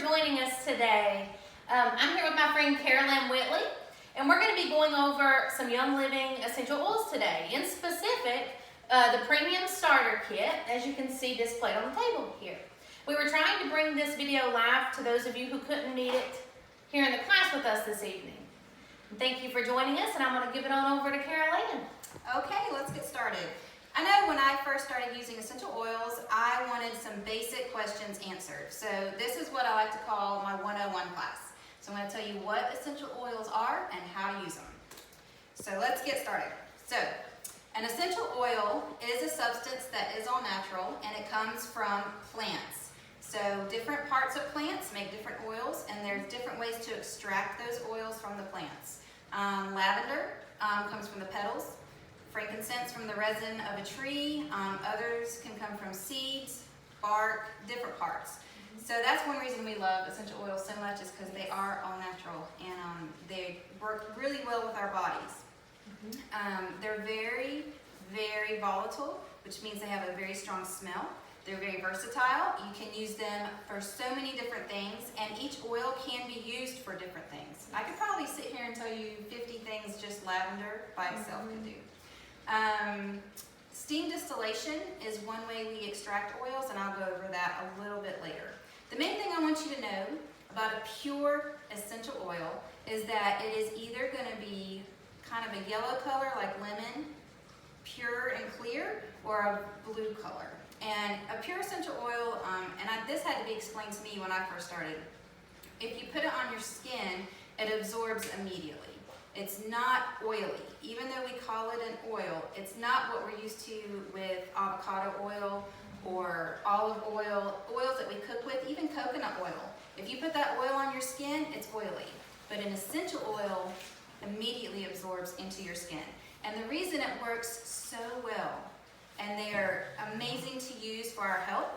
joining us today. I'm here with my friend Carolyn Whitley, and we're going to be going over some Young Living essential oils today. In specific, the Premium Starter Kit, as you can see displayed on the table here. We were trying to bring this video live to those of you who couldn't meet it here in the class with us this evening. Thank you for joining us, and I'm going to give it on over to Carolyn. Okay, let's get started. I know when I first started using essential oils, I wanted some basic questions answered. So this is what I like to call my 101 class. So I'm going to tell you what essential oils are and how to use them. So let's get started. So an essential oil is a substance that is all natural, and it comes from plants. So different parts of plants make different oils, and there's different ways to extract those oils from the plants. Lavender comes from the petals. Frankincense from the resin of a tree. Others can come from seeds, bark, different parts. So that's one reason we love essential oils so much, is because they are all natural and they work really well with our bodies. They're very, very volatile, which means they have a very strong smell. They're very versatile. You can use them for so many different things, and each oil can be used for different things. I could probably sit here and tell you 50 things just lavender by itself can do. Steam distillation is one way we extract oils, and I'll go over that a little bit later. The main thing I want you to know about a pure essential oil is that it is either going to be kind of a yellow color like lemon, pure and clear, or a blue color. And a pure essential oil, this had to be explained to me when I first started. If you put it on your skin, it absorbs immediately. It's not oily. Even though we call it an oil, it's not what we're used to with avocado oil or olive oil, oils that we cook with, even coconut oil. If you put that oil on your skin, it's oily. But an essential oil immediately absorbs into your skin. And the reason it works so well, and they are amazing to use for our health,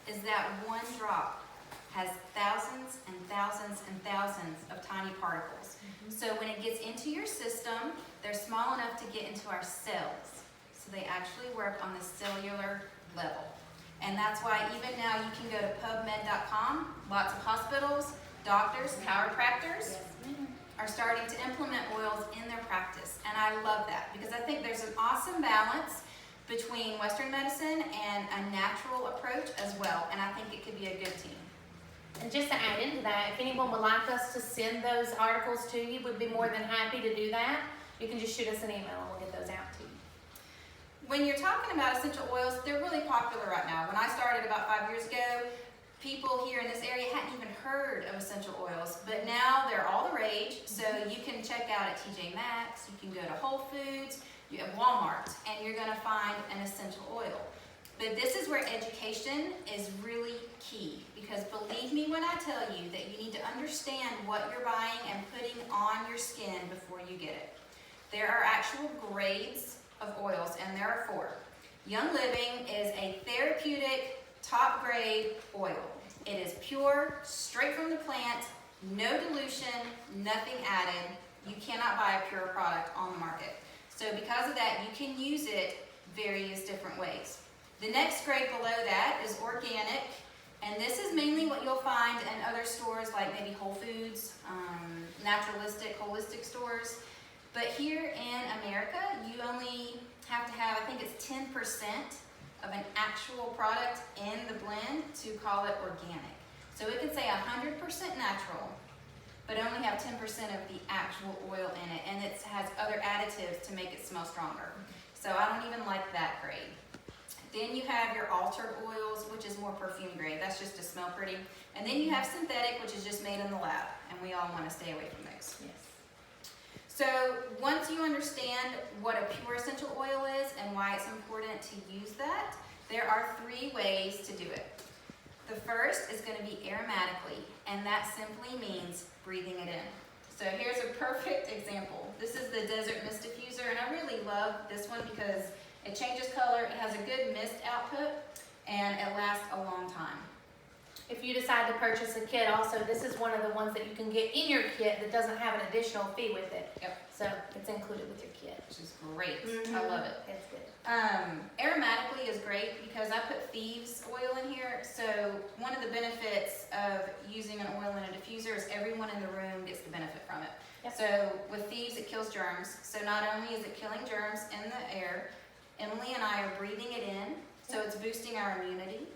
is that one drop has thousands and thousands and thousands of tiny particles. So when it gets into your system, they're small enough to get into our cells. So they actually work on the cellular level. And that's why even now you can go to pubmed.com, lots of hospitals, doctors, chiropractors are starting to implement oils in their practice. And I love that because I think there's an awesome balance between Western medicine and a natural approach as well. And I think it could be a good team. And just to add into that, if anyone would like us to send those articles to you, we'd be more than happy to do that. You can just shoot us an email and we'll get those out to you. When you're talking about essential oils, they're really popular right now. When I started about 5 years ago, people here in this area hadn't even heard of essential oils, but now they're all the rage. So you can check out at TJ Maxx, you can go to Whole Foods, you have Walmart, and you're gonna find an essential oil. But this is where education is really key, because believe me when I tell you that you need to understand what you're buying and putting on your skin before you get it. There are actual grades of oils, and there are 4. Young Living is a therapeutic, top grade oil. It is pure, straight from the plant, no dilution, nothing added. You cannot buy a pure product on the market. So because of that, you can use it various different ways. The next grade below that is organic, and this is mainly what you'll find in other stores like maybe Whole Foods, naturalistic, holistic stores. But here in America, you only have to have, I think it's 10% of an actual product in the blend to call it organic. So it could say 100% natural, but only have 10% of the actual oil in it, and it has other additives to make it smell stronger. So I don't even like that grade. Then you have your altered oils, which is more perfume grade. That's just to smell pretty. And then you have synthetic, which is just made in the lab, and we all want to stay away from those. Yes. So once you understand what a pure essential oil is and why it's important to use that, there are 3 ways to do it. The first is going to be aromatically, and that simply means breathing it in. So here's a perfect example. This is the Desert Mist Diffuser, and I really love this one because it changes color, it has a good mist output, and it lasts a long time. If you decide to purchase a kit also, this is one of the ones that you can get in your kit that doesn't have an additional fee with it. Yep. So it's included with your kit. Which is great. I love it. It's good. Aromatically is great because I put thieves oil in here. So one of the benefits of using an oil in a diffuser is everyone in the room gets the benefit from it. Yep. So with thieves, it kills germs. So not only is it killing germs in the air, Emily and I are breathing it in, so it's boosting our immunity.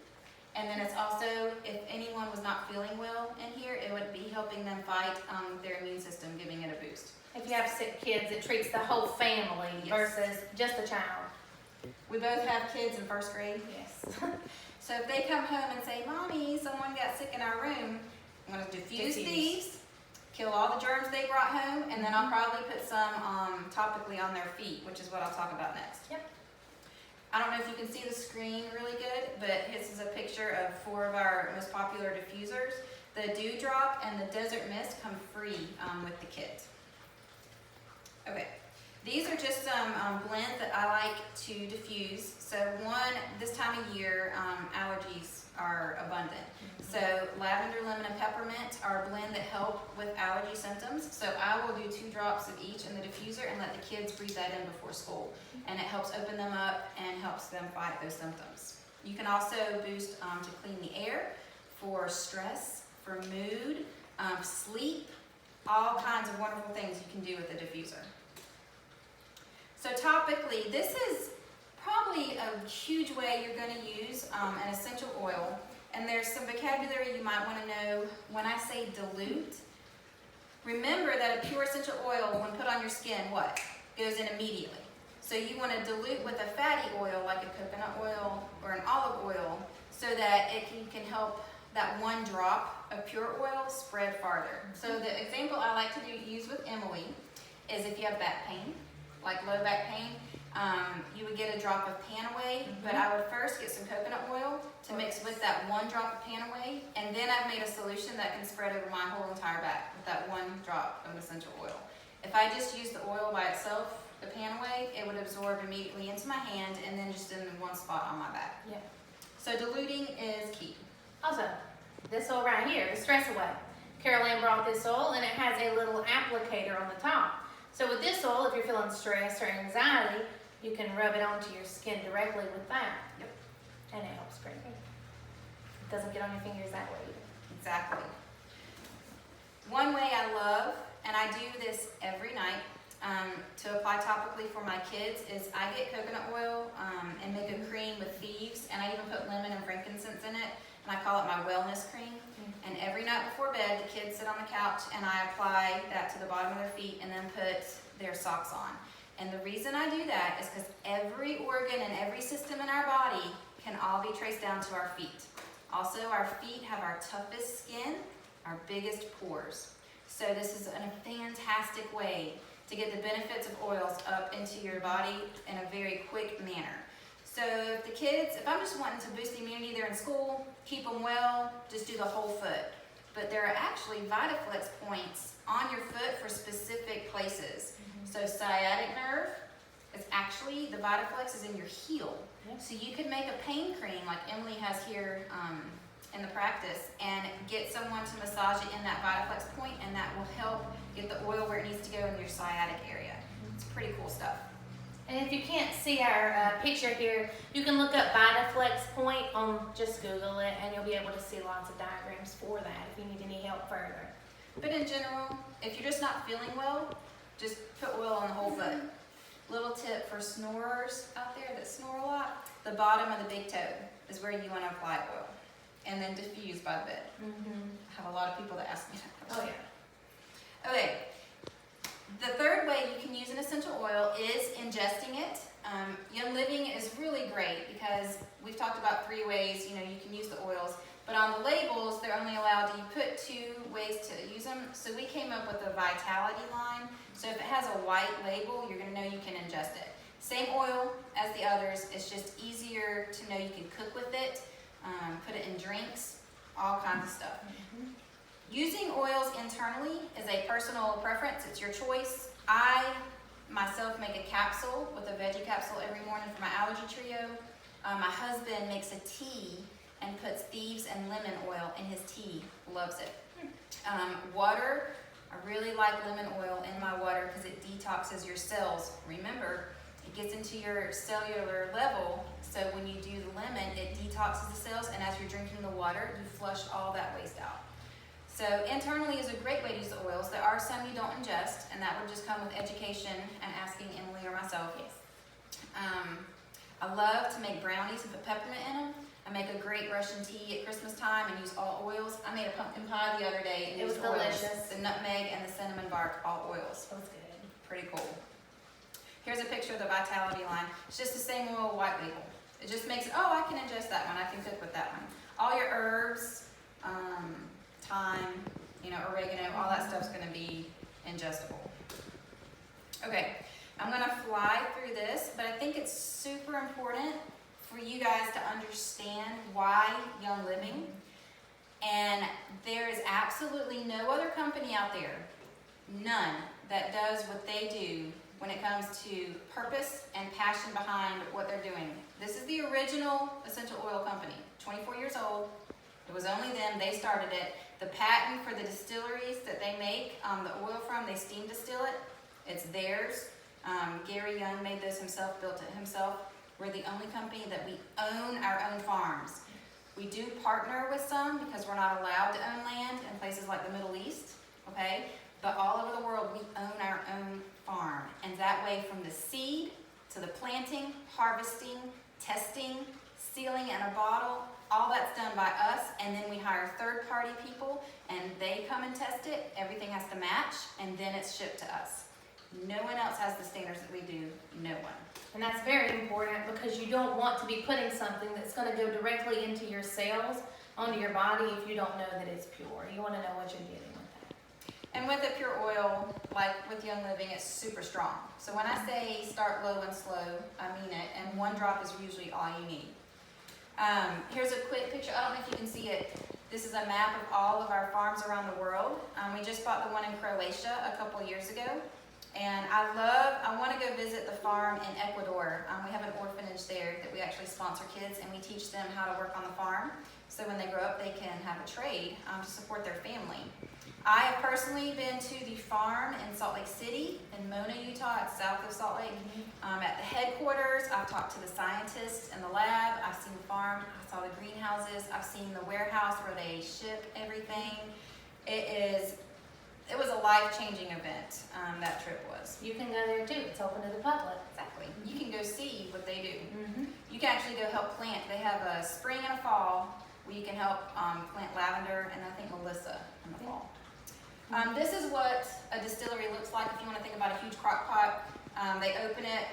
And then it's also, if anyone was not feeling well in here, it would be helping them fight their immune system, giving it a boost. If you have sick kids, it treats the whole family versus just the child. We both have kids in first grade. Yes. So if they come home and say, Mommy, someone got sick in our room, I'm going to diffuse these, kill all the germs they brought home, and then I'll probably put some topically on their feet, which is what I'll talk about next. Yep. I don't know if you can see the screen really good, but this is a picture of 4 of our most popular diffusers. The Dewdrop and the Desert Mist come free with the kit. Okay, these are just some blends that I like to diffuse. So one, this time of year, allergies are abundant. So lavender, lemon, and peppermint are a blend that help with allergy symptoms. So I will do 2 drops of each in the diffuser and let the kids breathe that in before school. And it helps open them up and helps them fight those symptoms. You can also boost to clean the air, for stress, for mood, sleep, all kinds of wonderful things you can do with the diffuser. So topically, this is probably a huge way you're going to use an essential oil. And there's some vocabulary you might want to know. When I say dilute, remember that a pure essential oil, when put on your skin, what? Goes in immediately. So you want to dilute with a fatty oil like a coconut oil or an olive oil so that it can help that 1 drop of pure oil spread farther. So the example I like to use with Emily is if you have back pain, like low back pain, you would get a drop of Panaway, but I would first get some coconut oil to mix with that 1 drop of Panaway, and then I've made a solution that can spread over my whole entire back with that 1 drop of essential oil. If I just use the oil by itself, the Panaway, it would absorb immediately into my hand and then just in 1 spot on my back. Yeah. So diluting is key. Also, this oil right here, the Stress Away. Carol Ann brought this oil and it has a little applicator on the top. So with this oil, if you're feeling stress or anxiety, you can rub it onto your skin directly with that. Yep. And it helps greatly. It doesn't get on your fingers that way either. Exactly. One way I love, and I do this every night, to apply topically for my kids is I get coconut oil and make a cream with thieves, and I even put lemon and frankincense in it, and I call it my wellness cream. And every night before bed, the kids sit on the couch and I apply that to the bottom of their feet and then put their socks on. And the reason I do that is because every organ and every system in our body can all be traced down to our feet. Also, our feet have our toughest skin, our biggest pores. So this is a fantastic way to get the benefits of oils up into your body in a very quick manner. So if the kids, if I'm just wanting to boost the immunity, they're in school, keep them well, just do the whole foot. But there are actually VitaFlex points on your foot for specific places. So sciatic nerve, it's actually, the VitaFlex is in your heel. So you could make a pain cream like Emily has here in the practice and get someone to massage it in that VitaFlex point, and that will help get the oil where it needs to go in your sciatic area. It's pretty cool stuff. And if you can't see our picture here, you can look up VitaFlex point on, just Google it, and you'll be able to see lots of diagrams for that if you need any help further. But in general, if you're just not feeling well, just put oil on the whole foot. Little tip for snorers out there that snore a lot, the bottom of the big toe is where you want to apply oil. And then diffuse by the bed. I have a lot of people that ask me that question. Oh yeah. Okay. The third way you can use an essential oil is ingesting it. Young Living is really great because we've talked about 3 ways, you can use the oils, but on the labels, they're only allowed to put 2 ways to use them. So we came up with a Vitality line. So if it has a white label, you're gonna know you can ingest it. Same oil as the others, it's just easier to know you can cook with it, put it in drinks, all kinds of stuff. Using oils internally is a personal preference. It's your choice. I myself make a capsule with a veggie capsule every morning for my allergy trio. My husband makes a tea and puts thieves and lemon oil in his tea. Loves it. Water I really like lemon oil in my water because it detoxes your cells. Remember, it gets into your cellular level, so when you do the lemon, it detoxes the cells, and as you're drinking the water, you flush all that waste out. So internally is a great way to use the oils. There are some you don't ingest, and that would just come with education and asking Emily or myself. Yes. I love to make brownies and put peppermint in them. I make a great Russian tea at Christmas time and use all oils. I made a pumpkin pie the other day and It was used oils. delicious. The nutmeg and the cinnamon bark, all oils. That was good. Pretty cool. Here's a picture of the Vitality line. It's just the same oil, white label. It just makes it, oh, I can ingest that one. I can cook with that one. All your herbs, thyme, oregano, all that stuff's gonna be ingestible. Okay, I'm gonna fly through this, but I think it's super important for you guys to understand why Young Living. And there is absolutely no other company out there, none, that does what they do when it comes to purpose and passion behind what they're doing. This is the original essential oil company, 24 years old. It was only them, they started it. The patent for the distilleries that they make the oil from, they steam distill it, it's theirs. Gary Young made this himself, built it himself. We're the only company that we own our own farms. We do partner with some because we're not allowed to own land in places like the Middle East, okay? But all over the world, we own our own farm. And that way, from the seed to the planting, harvesting, testing, sealing in a bottle, all that's done by us. And then we hire third-party people and they come and test it. Everything has to match and then it's shipped to us. No one else has the standards that we do, no one. And that's very important because you don't want to be putting something that's going to go directly into your cells, onto your body, if you don't know that it's pure. You want to know what you're getting with that. And with a pure oil, like with Young Living, it's super strong. So when I say start low and slow, I mean it, and 1 drop is usually all you need. Here's a quick picture. I don't know if you can see it. This is a map of all of our farms around the world. We just bought the one in Croatia a couple years ago. And I want to go visit the farm in Ecuador. We have an orphanage there that we actually sponsor kids and we teach them how to work on the farm. So when they grow up, they can have a trade to support their family. I have personally been to the farm in Salt Lake City, in Mona, Utah. It's south of Salt Lake. At the headquarters, I've talked to the scientists in the lab. I've seen the farm. I saw the greenhouses. I've seen the warehouse where they ship everything. It was a life-changing event, that trip was. You can go there too. It's open to the public. Exactly. You can go see what they do. Mm-hmm. You can actually go help plant. They have a spring and a fall where you can help plant lavender and I think Melissa in the fall. This is what a distillery looks like if you want to think about a huge crock pot. They open it,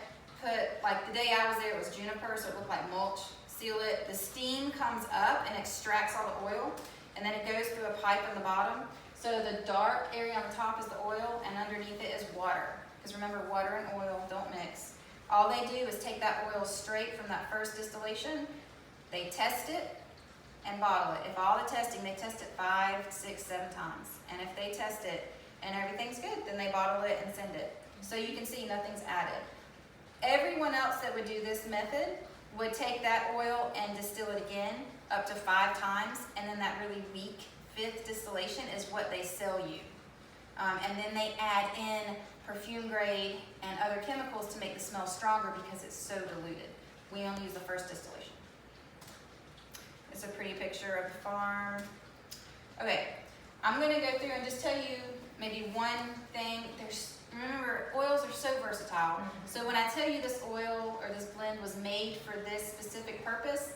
like the day I was there, it was juniper, so it looked like mulch. Seal it. The steam comes up and extracts all the oil, and then it goes through a pipe in the bottom. So the dark area on the top is the oil, and underneath it is water. Because remember, water and oil don't mix. All they do is take that oil straight from that first distillation, they test it, and bottle it. If all the testing, they test it 5, 6, 7 times. And if they test it and everything's good, then they bottle it and send it. So you can see nothing's added. Everyone else that would do this method would take that oil and distill it again up to 5 times, and then that really weak 5th distillation is what they sell you. And then they add in perfume grade and other chemicals to make the smell stronger because it's so diluted. We only use the first distillation. It's a pretty picture of the farm. Okay, I'm gonna go through and just tell you maybe one thing. Remember, oils are so versatile. So when I tell you this oil or this blend was made for this specific purpose,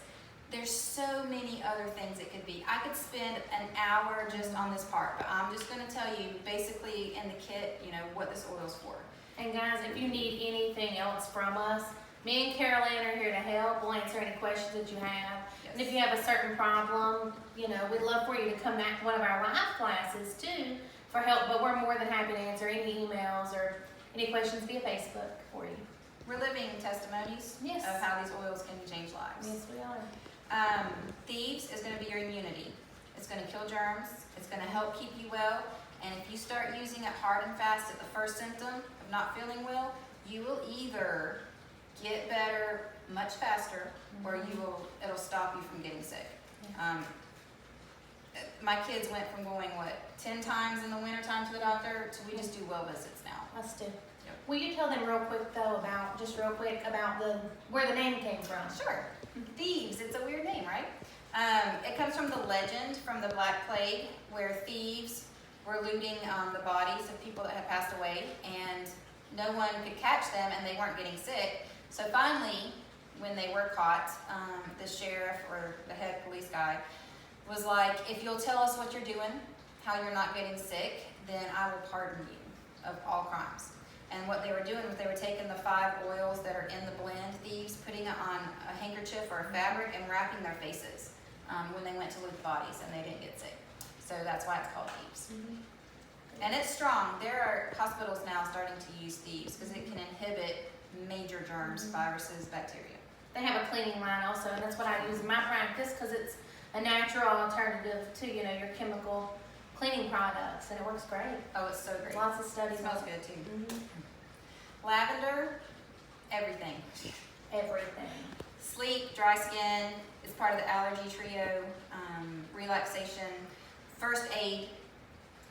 there's so many other things it could be. I could spend an hour just on this part, but I'm just gonna tell you basically in the kit, what this oil's for. And guys, if you need anything else from us, me and Carolyn are here to help. We'll answer any questions that you have. Yes. And if you have a certain problem, we'd love for you to come back to one of our live classes too for help, but we're more than happy to answer any emails or any questions via Facebook for you. We're living testimonies Yes. of how these oils can change lives. Yes, we are. Thieves is going to be your immunity. It's going to kill germs. It's going to help keep you well. And if you start using it hard and fast at the first symptom of not feeling well, you will either get better much faster or it'll stop you from getting sick. my kids went from going, 10 times in the wintertime to the doctor to we just do well visits now. Us too. Will you tell them real quick though about where the name came from? Sure. Thieves, it's a weird name, right? It comes from the legend from the Black Plague, where thieves were looting the bodies of people that had passed away, and no one could catch them, and they weren't getting sick. So finally, when they were caught, the sheriff or the head police guy was like, if you'll tell us what you're doing, how you're not getting sick, then I will pardon you of all crimes. And what they were doing was they were taking the 5 oils that are in the blend, thieves, putting it on a handkerchief or a fabric and wrapping their faces when they went to loot bodies and they didn't get sick. So that's why it's called thieves. Mm-hmm. And it's strong. There are hospitals now starting to use thieves because it can inhibit major germs, viruses, bacteria. They have a cleaning line also, and that's what I use in my practice because it's a natural alternative to, your chemical cleaning products, and it works great. Oh, it's so great. Lots of studies. It smells good too. Lavender, everything. Everything. Sleep, dry skin, it's part of the allergy trio, relaxation, first aid.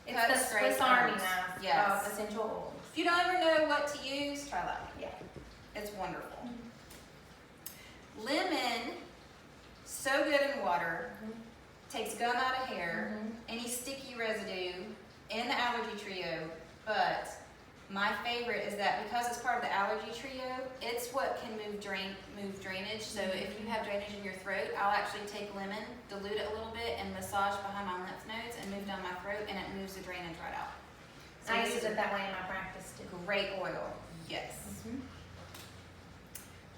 It's the Swiss Army knife Yes. of essential oils. If you don't ever know what to use, try that. Yeah. It's wonderful. Lemon, so good in water, takes gum out of hair, any sticky residue in the allergy trio, but my favorite is that because it's part of the allergy trio, it's what can move drainage. So if you have drainage in your throat, I'll actually take lemon, dilute it a little bit, and massage behind my lymph nodes and move down my throat, and it moves the drainage right out. So I use it that way in my practice too. Great oil, yes.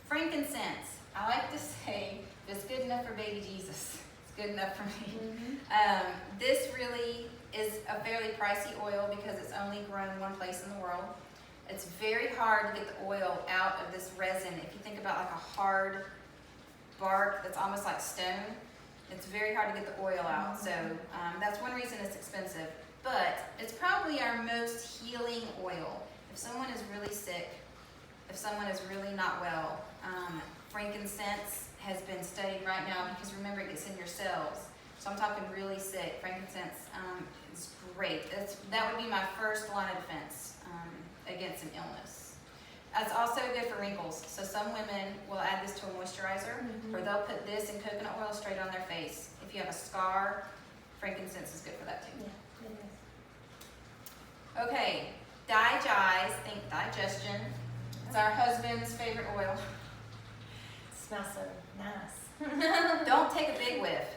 Frankincense. I like to say, if it's good enough for baby Jesus, it's good enough for me. This really is a fairly pricey oil because it's only grown one place in the world. It's very hard to get the oil out of this resin. If you think about like a hard bark that's almost like stone, it's very hard to get the oil out. So that's one reason it's expensive. But it's probably our most healing oil. If someone is really sick, if someone is really not well, frankincense has been studied right now because remember it gets in your cells. So I'm talking really sick. Frankincense is great. That would be my first line of defense against an illness. It's also good for wrinkles. So some women will add this to a moisturizer, or they'll put this in coconut oil straight on their face. If you have a scar, frankincense is good for that too. Yeah, it is. Okay, Digest, think digestion. It's our husband's favorite oil. It smells so nice. Don't take a big whiff,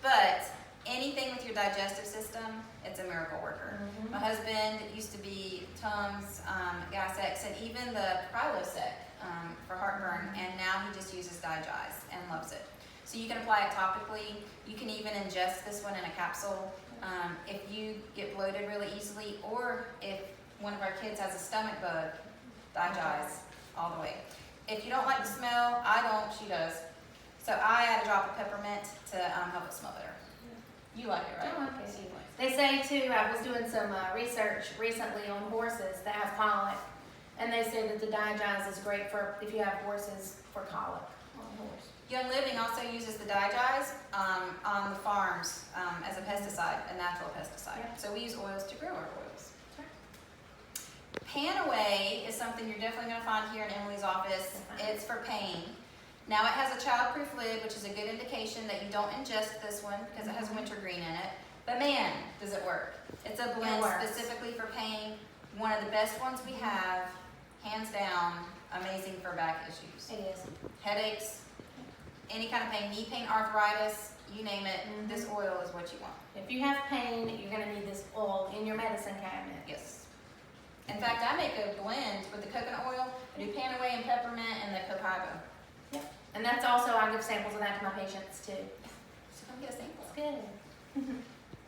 but anything with your digestive system, it's a miracle worker. My husband used to be Tums, Gas-X, and even the Prilosec for heartburn, and now he just uses Digest and loves it. So you can apply it topically. You can even ingest this one in a capsule. If you get bloated really easily, or if one of our kids has a stomach bug, Digest all the way. If you don't like the smell, I don't, she does. So I add a drop of peppermint to help it smell better. You like it, right? I like it. They say too, I was doing some research recently on horses that have colic, and they say that the Digest is great for if you have horses for colic on a horse. Young Living also uses the Digest on the farms as a pesticide, a natural pesticide. Yeah. So we use oils to grow our oils. Panaway is something you're definitely going to find here in Emily's office. It's for pain. Now it has a childproof lid, which is a good indication that you don't ingest this one because it has wintergreen in it. But man, does it work. It's a blend specifically for pain. One of the best ones we have, hands down, amazing for back issues. It is. Headaches, any kind of pain, knee pain, arthritis, you name it, this oil is what you want. If you have pain, you're going to need this oil in your medicine cabinet. Yes. In fact, I make a blend with the coconut oil. I do Panaway and peppermint and the copaiba. Yep. And that's also, I give samples of that to my patients too. So come get a sample. It's good.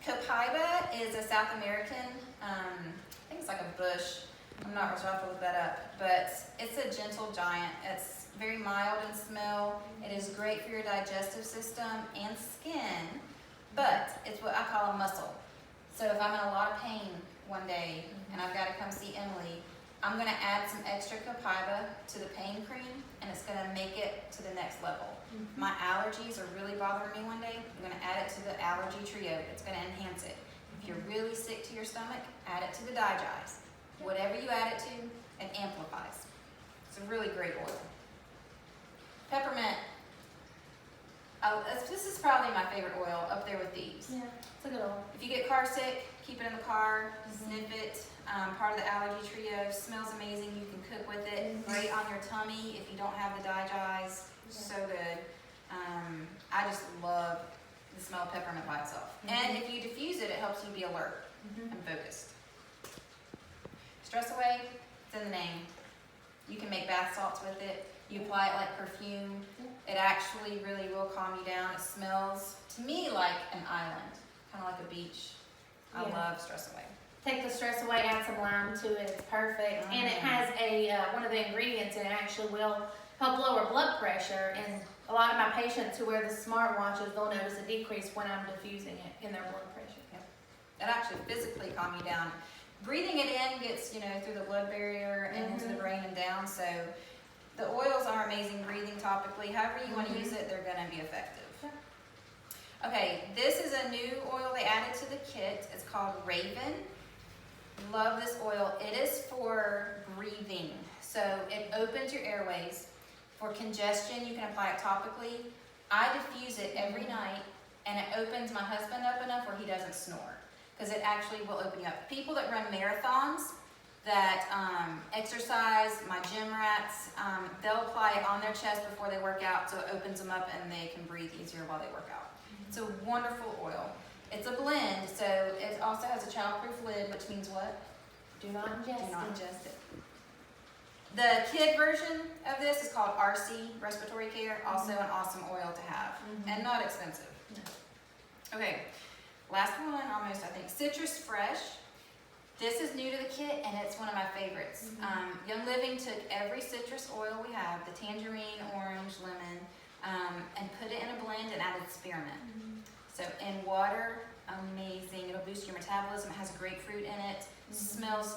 Copaiba is a South American, I think it's like a bush. I'm not real sure, I'll have to look that up. But it's a gentle giant. It's very mild in smell. It is great for your digestive system and skin, but it's what I call a muscle. So if I'm in a lot of pain one day and I've got to come see Emily, I'm gonna add some extra copaiba to the pain cream, and it's gonna make it to the next level. My allergies are really bothering me one day. I'm gonna add it to the allergy trio. It's gonna enhance it. If you're really sick to your stomach, add it to the Digize. Whatever you add it to, it amplifies. It's a really great oil. Peppermint. This is probably my favorite oil, up there with these. Yeah, it's a good oil. If you get car sick, keep it in the car, sniff it. Part of the allergy trio, smells amazing. You can cook with it. Great on your tummy if you don't have the Digize. So good. I just love the smell of peppermint by itself. And if you diffuse it, it helps you be alert and focused. Stress away, it's in the name. You can make bath salts with it. You apply it like perfume. It actually really will calm you down. It smells, to me, like an island, kind of like a beach. I love Stress Away. Take the stress away, add some lime to it, it's perfect. And it has a, one of the ingredients in it actually will help lower blood pressure. And a lot of my patients who wear the smartwatches, they'll notice a decrease when I'm diffusing it in their blood pressure. It actually physically calm you down. Breathing it in gets, through the blood barrier and into the brain and down. So the oils are amazing breathing topically. However you want to use it, they're going to be effective. Okay, this is a new oil they added to the kit. It's called Raven. Love this oil. It is for breathing. So it opens your airways. For congestion, you can apply it topically. I diffuse it every night, and it opens my husband up enough where he doesn't snore, because it actually will open you up. People that run marathons, that exercise, my gym rats, they'll apply it on their chest before they work out, so it opens them up and they can breathe easier while they work out. It's a wonderful oil. It's a blend, so it also has a childproof lid, which means what? Do not ingest Do not ingest it. The kid version of this is called RC, Respiratory Care, also an awesome oil to have, and not expensive. Okay, last one almost, I think, Citrus Fresh. This is new to the kit, and it's one of my favorites. Young Living took every citrus oil we have, the tangerine, orange, lemon, and put it in a blend and added spearmint. So in water, amazing. It'll boost your metabolism. It has grapefruit in it. Smells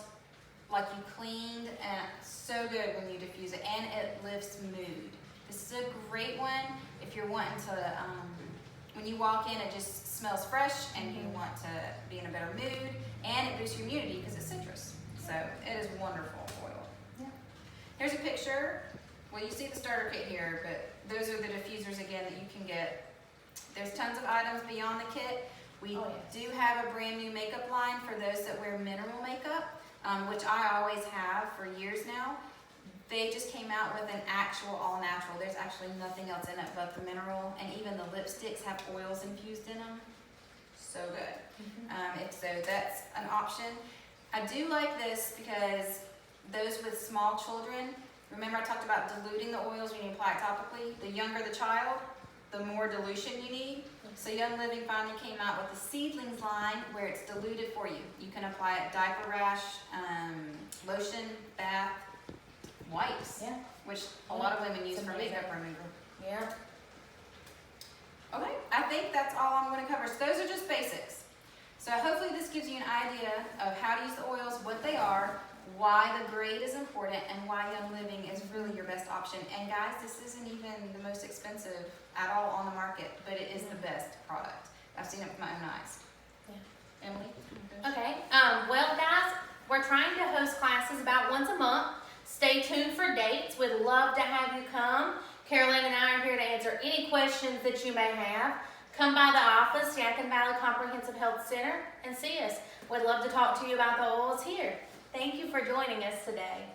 like you cleaned, and so good when you diffuse it, and it lifts mood. This is a great one if you're wanting to, when you walk in, it just smells fresh, and you want to be in a better mood, and it boosts your immunity because it's citrus. So it is wonderful oil. Here's a picture. Well, you see the starter kit here, but those are the diffusers again that you can get. There's tons of items beyond the kit. We do have a brand new makeup line for those that wear mineral makeup, which I always have for years now. They just came out with an actual all-natural. There's actually nothing else in it but the mineral, and even the lipsticks have oils infused in them. So good. So that's an option. I do like this because those with small children, remember I talked about diluting the oils when you apply it topically? The younger the child, the more dilution you need. So Young Living finally came out with the seedlings line where it's diluted for you. You can apply it diaper rash, lotion, bath, wipes, which a lot of women use for makeup removal. Okay, I think that's all I'm going to cover. So those are just basics. So hopefully this gives you an idea of how to use the oils, what they are, why the grade is important, and why Young Living is really your best option. And guys, this isn't even the most expensive at all on the market, but it is the best product. I've seen it with my own eyes. Emily? Okay, well guys, we're trying to host classes about once a month. Stay tuned for dates. We'd love to have you come. Carolyn and I are here to answer any questions that you may have. Come by the office, Yadkin Valley Comprehensive Health Center, and see us. We'd love to talk to you about the oils here. Thank you for joining us today.